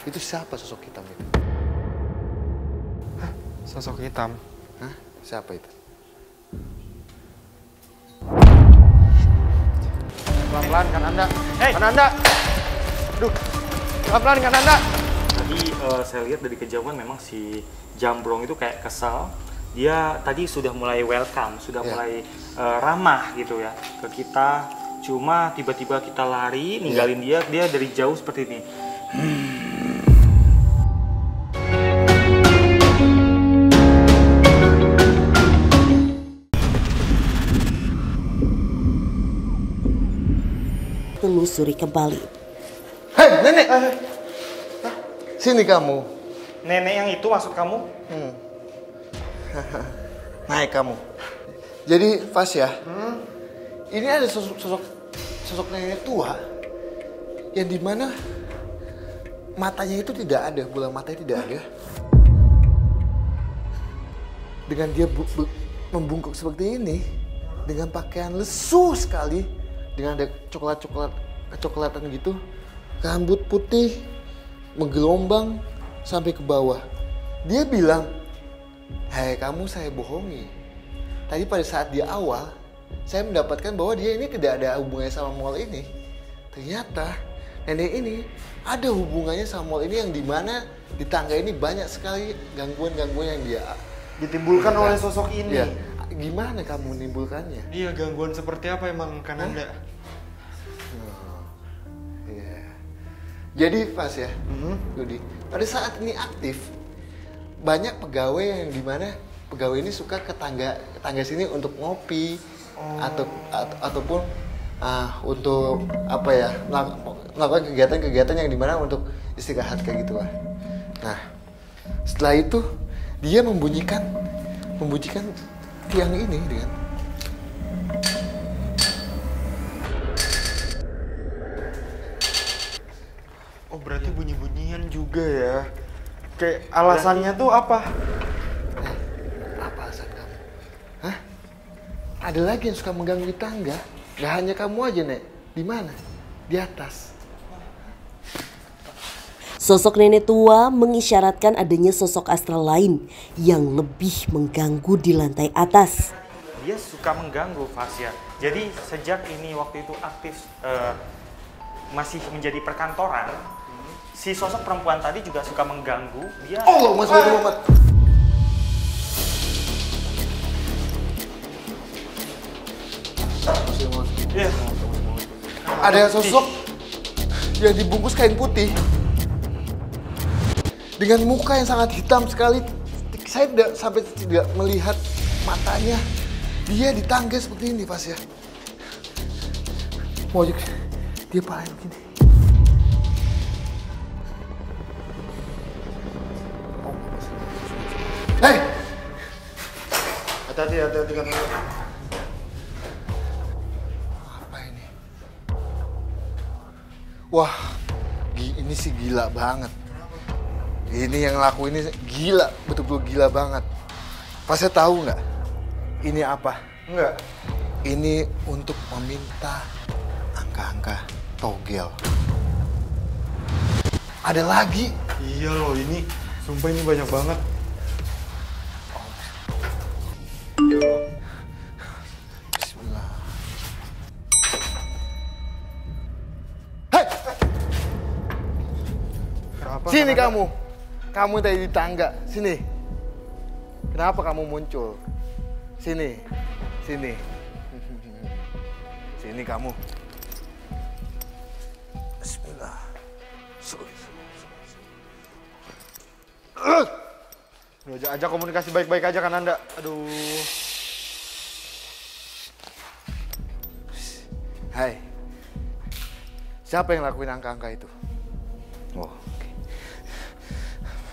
Itu siapa sosok hitam itu? Hah? Sosok hitam? Hah? Siapa itu? Pelan-pelan kan Anda. Hei! Kan Anda! Aduh, pelan-pelan kan Anda. Tadi saya lihat dari kejauhan memang si Jambrong itu kayak kesal. Dia tadi sudah mulai welcome, sudah mulai ramah gitu ya ke kita. Cuma tiba-tiba kita lari, ninggalin dia dari jauh seperti ini. Telusuri kembali. Hei, nenek! Sini kamu. Nenek yang itu maksud kamu? Naik kamu. Jadi, Fasya, ini ada sosok nenek tua yang dimana matanya itu tidak ada, bola matanya tidak ada. Dengan dia membungkuk seperti ini, dengan pakaian lesu sekali, dengan ada kecoklatan gitu, rambut putih menggelombang sampai ke bawah. Dia bilang, "Hai kamu, saya bohongi. Tadi pada saat di awal, saya mendapatkan bahwa dia ini tidak ada hubungannya sama mall ini. Ternyata nenek ini ada hubungannya sama mall ini yang dimana di tangga ini banyak sekali gangguan-gangguan yang dia Ditimbulkan oleh sosok ini. Ya, gimana kamu menimbulkannya?" Iya, gangguan seperti apa emang kan Anda? Iya. Jadi pas ya, Dodi, pada saat ini aktif, banyak pegawai yang dimana pegawai ini suka ke tangga sini untuk ngopi ataupun untuk apa ya, melakukan kegiatan-kegiatan yang dimana untuk istirahat kayak gitu lah. Nah, setelah itu dia membunyikan tiang ini dengan Oh, berarti bunyi-bunyian juga ya. Kayak alasannya tuh apa? apa alasan kamu? Hah? Ada lagi yang suka mengganggu di tangga? Gak hanya kamu aja, Nek. Di mana? Di atas. Sosok nenek tua mengisyaratkan adanya sosok astral lain yang lebih mengganggu di lantai atas. Dia suka mengganggu, Fasya. Jadi sejak ini waktu itu aktif masih menjadi perkantoran, si sosok perempuan tadi juga suka mengganggu. Dia Allah, Mas Muhammad. Iya. Ada sosok yang dibungkus kain putih dengan muka yang sangat hitam sekali. Saya tidak melihat matanya. Dia di tangga seperti ini, Pas ya. Mojek, dia paling begini. Hei! Hati-hati kan. Apa ini? Wah, ini sih gila banget. Ini yang laku ini gila, betul-betul gila banget. Pasnya tahu nggak? Ini apa? Enggak. Ini untuk meminta angka-angka togel. Ada lagi. Iya loh, ini sumpah ini banyak banget. Bismillah. Hei! Kenapa? Sini kamu. Kamu tadi di tangga. Sini. Kenapa kamu muncul? Sini. Sini. Sini kamu. Bismillah. Aja komunikasi baik-baik aja kan Anda. Aduh. Hai. Siapa yang lakuin angka-angka itu? Oh, oke.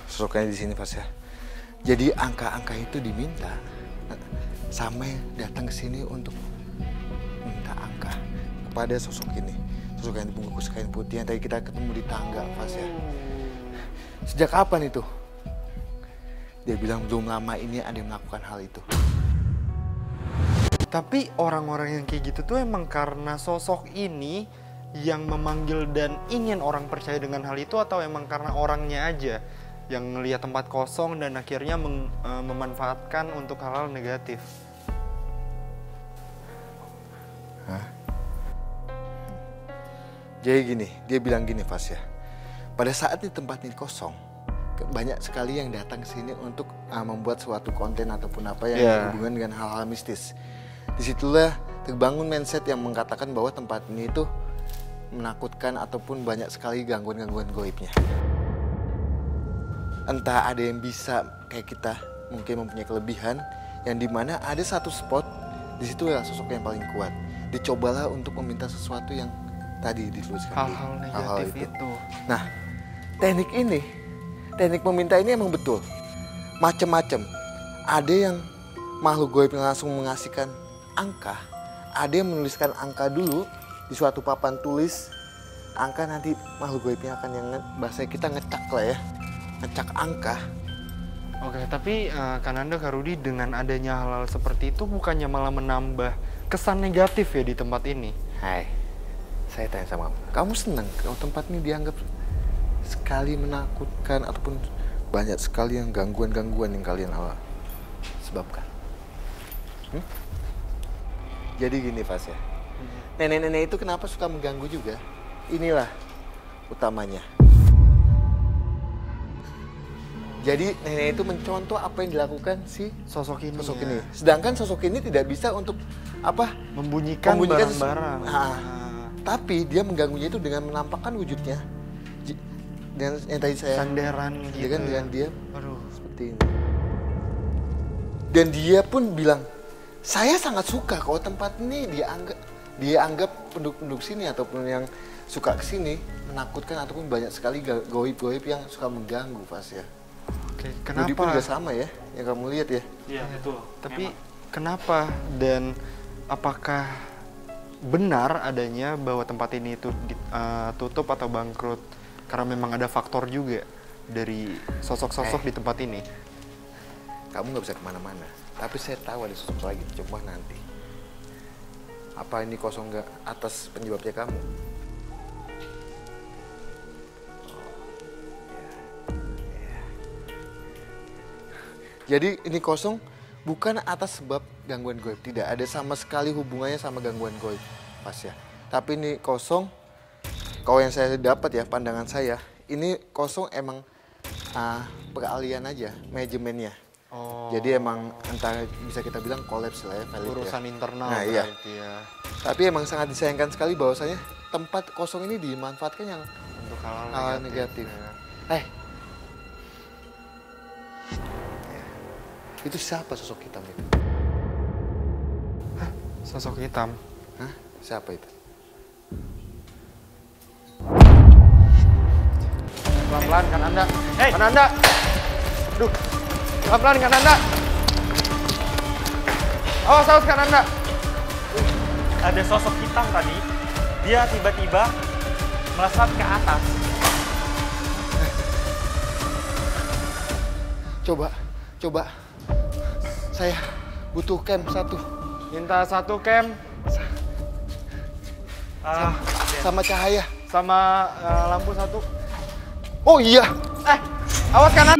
Sosoknya di sini, Pas ya. Jadi angka-angka itu diminta sama yang datang ke sini untuk minta angka kepada sosok ini. Sosok yang dibungkus kain putih yang tadi kita ketemu di tangga, Pas ya. Sejak kapan itu? Dia bilang belum lama ini ada yang melakukan hal itu. Tapi orang-orang yang kayak gitu tuh emang karena sosok ini yang memanggil dan ingin orang percaya dengan hal itu, atau emang karena orangnya aja yang ngelihat tempat kosong dan akhirnya memanfaatkan untuk hal-hal negatif? Hah? Jadi gini, dia bilang gini Fasya. Pada saat di tempat ini kosong, banyak sekali yang datang ke sini untuk membuat suatu konten ataupun apa yang berhubungan dengan hal-hal mistis. Disitulah terbangun mindset yang mengatakan bahwa tempat ini itu menakutkan ataupun banyak sekali gangguan-gangguan goibnya. Entah ada yang bisa kayak kita mungkin mempunyai kelebihan yang dimana ada satu spot di situ ya sosok yang paling kuat. Dicobalah untuk meminta sesuatu yang tadi dituliskan Hal-hal negatif itu. Nah, teknik meminta ini emang betul macem-macem. Ada yang makhluk goib yang langsung mengasihkan angka, ada yang menuliskan angka dulu di suatu papan tulis angka, nanti makhluk goibnya akan yang bahasa kita ngecak lah ya, ngecak angka. Oke, tapi Kananda, Kak Rudi, dengan adanya hal-hal seperti itu bukannya malah menambah kesan negatif ya di tempat ini? Hai, saya tanya sama kamu senang kalau tempat ini dianggap sekali menakutkan ataupun banyak sekali yang gangguan-gangguan yang kalian sebabkan? Jadi gini Pas ya, nenek-nenek itu kenapa suka mengganggu juga? Inilah utamanya. Jadi nenek itu mencontoh apa yang dilakukan si Sosok ini. Sedangkan sosok ini tidak bisa untuk apa? Membunyikan barang-barang. Tapi dia mengganggunya itu dengan menampakkan wujudnya. Dengan yang tadi saya sandaran gitu. Dengan dia seperti ini. Dan dia pun bilang, saya sangat suka kalau tempat ini dianggap penduduk sini ataupun yang suka kesini menakutkan ataupun banyak sekali goib-goib yang suka mengganggu Pas ya. Oke, kenapa? Rudi pun juga sama ya, yang kamu lihat ya. Iya betul. Tapi kenapa dan apakah benar adanya bahwa tempat ini itu tutup atau bangkrut karena memang ada faktor juga dari sosok-sosok di tempat ini? Kamu nggak bisa kemana-mana, tapi saya tahu ada sosok lagi. Coba nanti. Apa ini kosong nggak atas penyebabnya kamu? Jadi ini kosong bukan atas sebab gangguan goib, tidak ada sama sekali hubungannya sama gangguan goib Pas ya. Tapi ini kosong, kalau yang saya dapat ya pandangan saya, ini kosong emang peralihan aja manajemennya. Jadi emang entah bisa kita bilang kolaps lah ya, urusan internal. Nah, iya. Ya. Tapi emang sangat disayangkan sekali bahwasanya tempat kosong ini dimanfaatkan yang Untuk hal-hal negatif. Ya. Itu siapa sosok hitam itu? Sosok hitam? Hah? Siapa itu? Pelan-pelan kan Anda. Kan Anda. Aduh. Pelan-pelan kan Anda. Awas kan Anda. Ada sosok hitam tadi, dia tiba-tiba melesat ke atas. Coba. Saya butuh camp satu. Minta satu camp. Sama cahaya. Sama lampu satu. Oh iya. Awas kanan.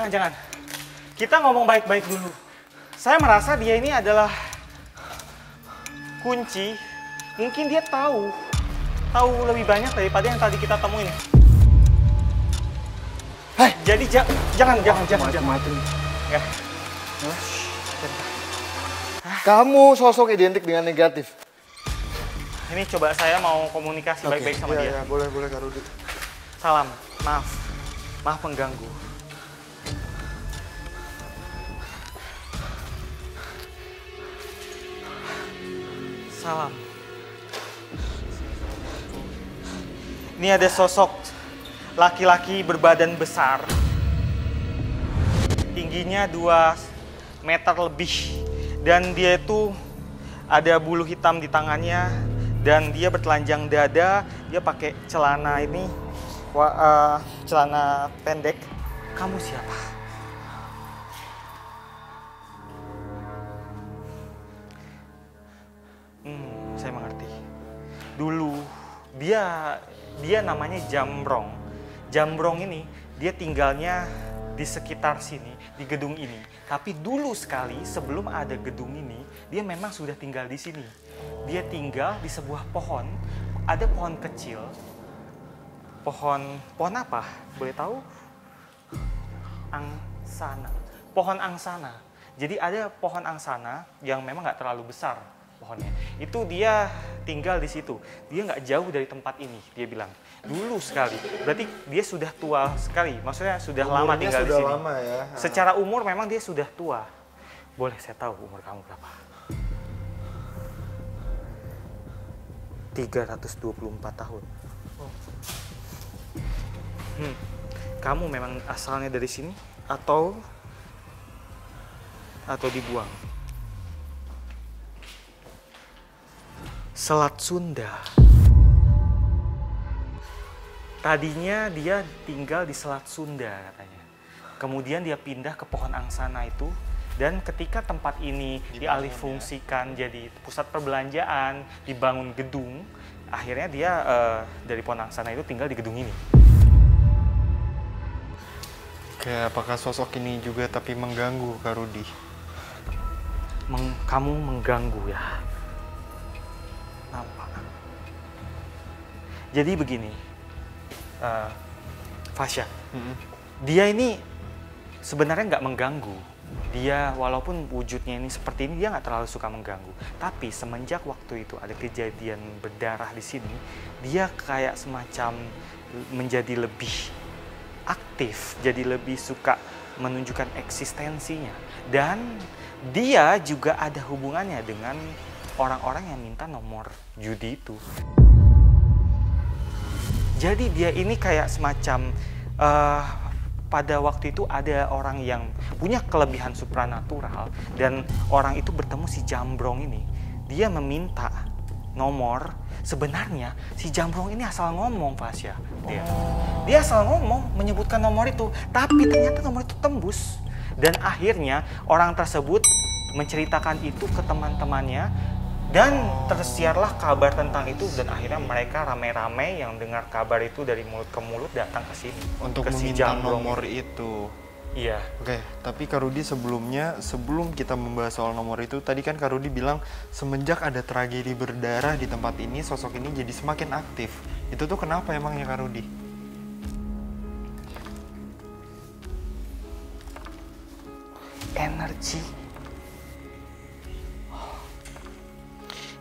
Jangan. Kita ngomong baik-baik dulu. Saya merasa dia ini adalah kunci. Mungkin dia tahu lebih banyak daripada yang tadi kita temuin. Jadi jangan. Enggak. Kamu sosok identik dengan negatif. Ini coba saya mau komunikasi baik-baik sama dia. Iya, boleh Kak Rudi. Salam, maaf. Maaf mengganggu. Salam. Ini ada sosok laki-laki berbadan besar. Tingginya 2 meter lebih. Dan dia itu ada bulu hitam di tangannya. Dan dia bertelanjang dada. Dia pakai celana ini. Celana pendek. Kamu siapa? Saya mengerti. Dulu dia namanya Jambrong. Jambrong ini dia tinggalnya di sekitar sini, di gedung ini. Tapi dulu sekali sebelum ada gedung ini, dia memang sudah tinggal di sini. Dia tinggal di sebuah pohon. Ada pohon kecil. Pohon apa? Boleh tahu? Angsana. Pohon angsana. Jadi ada pohon angsana yang memang nggak terlalu besar pohonnya. Itu dia tinggal di situ. Dia nggak jauh dari tempat ini, dia bilang. Dulu sekali. Berarti dia sudah tua sekali. Maksudnya sudah lama tinggal di sini. Lama ya. Secara umur memang dia sudah tua. Boleh saya tahu umur kamu berapa? 324 tahun. Kamu memang asalnya dari sini atau dibuang? Selat Sunda. Tadinya dia tinggal di Selat Sunda katanya. Kemudian dia pindah ke pohon angsana itu. Dan ketika tempat ini dialihfungsikan jadi pusat perbelanjaan, dibangun gedung, akhirnya dia dari pohon angsana itu tinggal di gedung ini. Oke, apakah sosok ini juga tapi mengganggu Kak Rudi? Kamu mengganggu ya? Nampak. Jadi begini, Fasya, dia ini sebenarnya nggak mengganggu. Dia walaupun wujudnya ini seperti ini, dia nggak terlalu suka mengganggu. Tapi semenjak waktu itu ada kejadian berdarah di sini, dia kayak semacam menjadi lebih aktif, jadi lebih suka menunjukkan eksistensinya. Dan dia juga ada hubungannya dengan orang-orang yang minta nomor judi itu. Jadi dia ini kayak semacam pada waktu itu ada orang yang punya kelebihan supranatural dan orang itu bertemu si Jambrong ini. Dia meminta nomor. Sebenarnya si Jambrong ini asal ngomong, Fasya. Dia asal ngomong, menyebutkan nomor itu. Tapi ternyata nomor itu tembus. Dan akhirnya orang tersebut menceritakan itu ke teman-temannya. Dan tersiarlah kabar tentang itu. Dan akhirnya mereka rame-rame yang dengar kabar itu dari mulut ke mulut datang ke sini. Untuk ke si meminta Jambrong nomor ini. itu. Iya. Oke, tapi Kak Rudi sebelum kita membahas soal nomor itu, tadi kan Kak Rudi bilang semenjak ada tragedi berdarah di tempat ini, sosok ini jadi semakin aktif. Itu tuh kenapa emangnya Kak Rudi? Energi.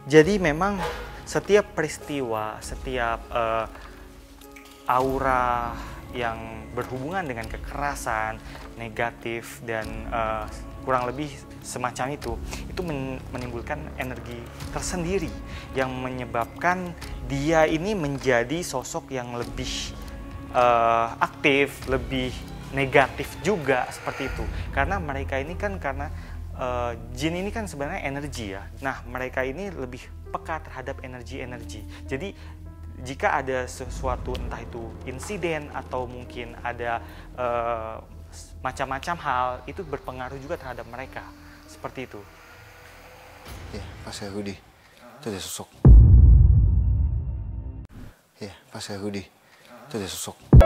Jadi memang setiap peristiwa, setiap aura yang berhubungan dengan kekerasan, negatif, dan kurang lebih semacam itu menimbulkan energi tersendiri yang menyebabkan dia ini menjadi sosok yang lebih aktif, lebih negatif juga seperti itu. Karena mereka ini kan jin ini kan sebenarnya energi ya. Nah, mereka ini lebih peka terhadap energi-energi. Jadi jika ada sesuatu, entah itu insiden atau mungkin ada macam-macam hal, itu berpengaruh juga terhadap mereka. Seperti itu. Ya, pas ya Rudi. Itu ada sosok. Ya, pas ya Rudi. Itu ada sosok.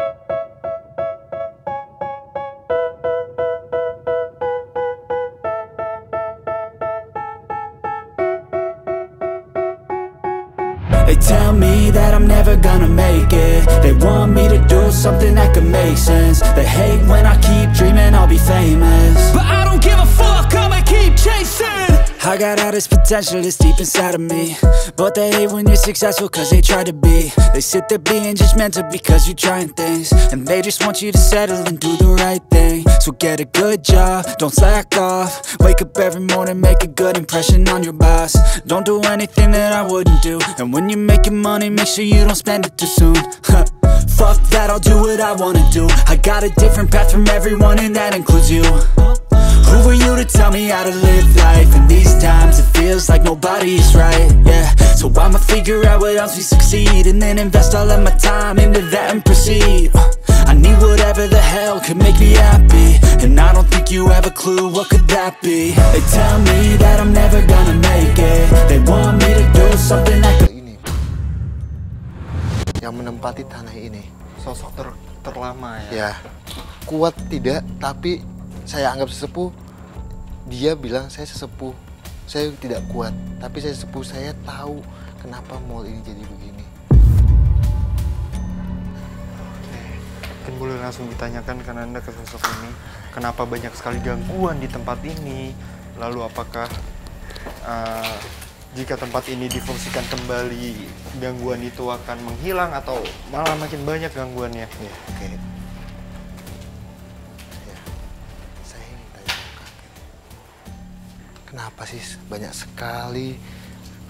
They tell me that I'm never gonna make it. They want me to do something that could make sense. They hate when I keep dreaming I'll be famous, but I don't give a fuck, I'ma keep chasing. I got all this potential that's deep inside of me, but they hate when you're successful cause they try to be. They sit there being judgmental because you're trying things, and they just want you to settle and do the right thing. So get a good job, don't slack off. Wake up every morning, make a good impression on your boss. Don't do anything that I wouldn't do, and when you're making money, make sure you don't spend it too soon. Fuck that, I'll do what I wanna do. I got a different path from everyone, and that includes you. Who are you to tell me how to live life? In these times it feels like nobody's right, yeah. So I'ma figure out what else we succeed, and then invest all of my time into that and proceed. I need whatever the hell could make me happy, and I don't think you have a clue what could that be. They tell me that I'm never gonna make it. They want me to do something that could... Ini yang menempati tanah ini. Sosok terlama ya. Ya, kuat tidak, tapi saya anggap sesepuh. Dia bilang saya sesepuh, saya tidak kuat, tapi saya sesepuh, saya tahu kenapa mall ini jadi begini. Mungkin boleh langsung ditanyakan kan Anda ke sosok ini, kenapa banyak sekali gangguan di tempat ini? Lalu apakah jika tempat ini difungsikan kembali, gangguan itu akan menghilang atau malah makin banyak gangguannya? Ya, oke. Ya, saya ingin tanya kenapa sih banyak sekali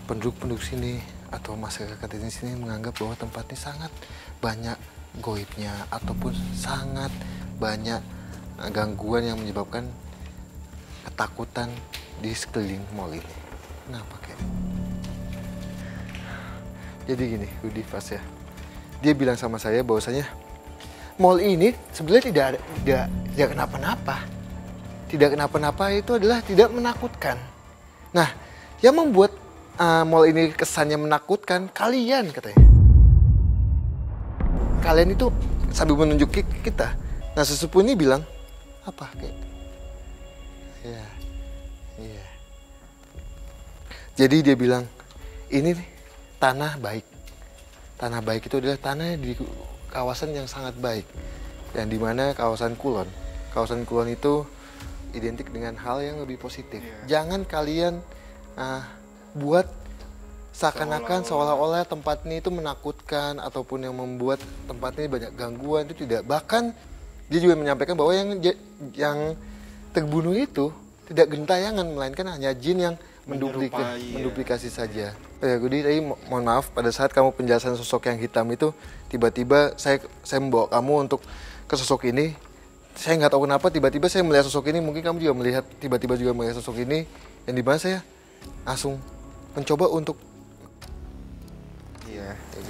penduduk sini atau masyarakat di sini menganggap bahwa tempat ini sangat banyak goibnya ataupun sangat banyak gangguan yang menyebabkan ketakutan di sekeliling mall ini. Kenapa kayak? Jadi gini, Rudi Fas ya. Dia bilang sama saya bahwasanya mall ini sebenarnya tidak kenapa-napa. Tidak kenapa-napa itu adalah tidak menakutkan. Nah, yang membuat mall ini kesannya menakutkan kalian katanya. Kalian itu sambil menunjuk kita. Nah, sesepuh ini bilang apa kayak? Ya, iya. Jadi dia bilang ini tanah baik. Tanah baik itu adalah tanah di kawasan yang sangat baik, dan di mana kawasan Kulon. Kawasan Kulon itu identik dengan hal yang lebih positif. Jangan kalian buat seakan-akan seolah-olah tempat ini itu menakutkan ataupun yang membuat tempat ini banyak gangguan, itu tidak. Bahkan dia juga menyampaikan bahwa yang terbunuh itu tidak gentayangan, melainkan hanya jin yang menduplikasi saja. Ya, Rudi, tadi mohon maaf pada saat kamu penjelasan sosok yang hitam itu, tiba-tiba saya membawa kamu untuk ke sosok ini. Saya nggak tahu kenapa tiba-tiba saya melihat sosok ini, mungkin kamu juga melihat tiba-tiba juga melihat sosok ini, yang dimana saya langsung mencoba untuk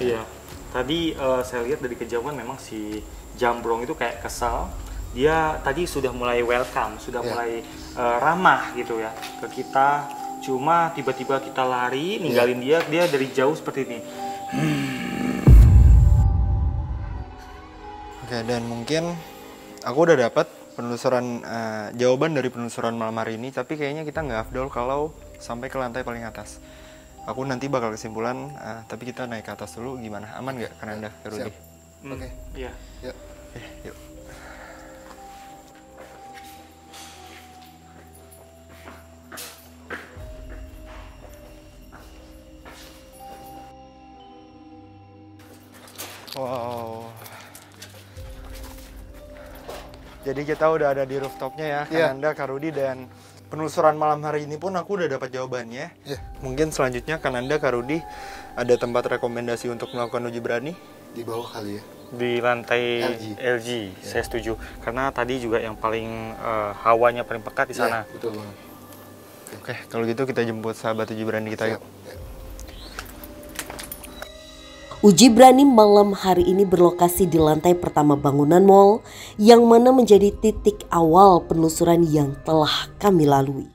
Iya. Tadi saya lihat dari kejauhan memang si Jambrong itu kayak kesal. Dia tadi sudah mulai welcome, sudah mulai ramah gitu ya ke kita. Cuma tiba-tiba kita lari, ninggalin dia dari jauh seperti ini. Oke, dan mungkin aku udah dapat penelusuran jawaban dari penelusuran malam hari ini, tapi kayaknya kita nggak afdol kalau sampai ke lantai paling atas. Aku nanti bakal kesimpulan, tapi kita naik ke atas dulu, gimana? Aman nggak Kananda, Rudi? Oke. Iya. Yuk. Yuk. Wow. Jadi kita udah ada di rooftopnya ya, Kananda, Kak Rudi, dan penelusuran malam hari ini pun aku udah dapat jawabannya. Mungkin selanjutnya Kananda, Kak Rudi, ada tempat rekomendasi untuk melakukan uji berani? Di bawah kali ya. Di lantai LG. Saya setuju. Karena tadi juga yang paling hawanya paling pekat di sana. Betul banget. Oke, kalau gitu kita jemput sahabat uji berani kita yuk. Uji berani malam hari ini berlokasi di lantai pertama bangunan mall, yang mana menjadi titik awal penelusuran yang telah kami lalui.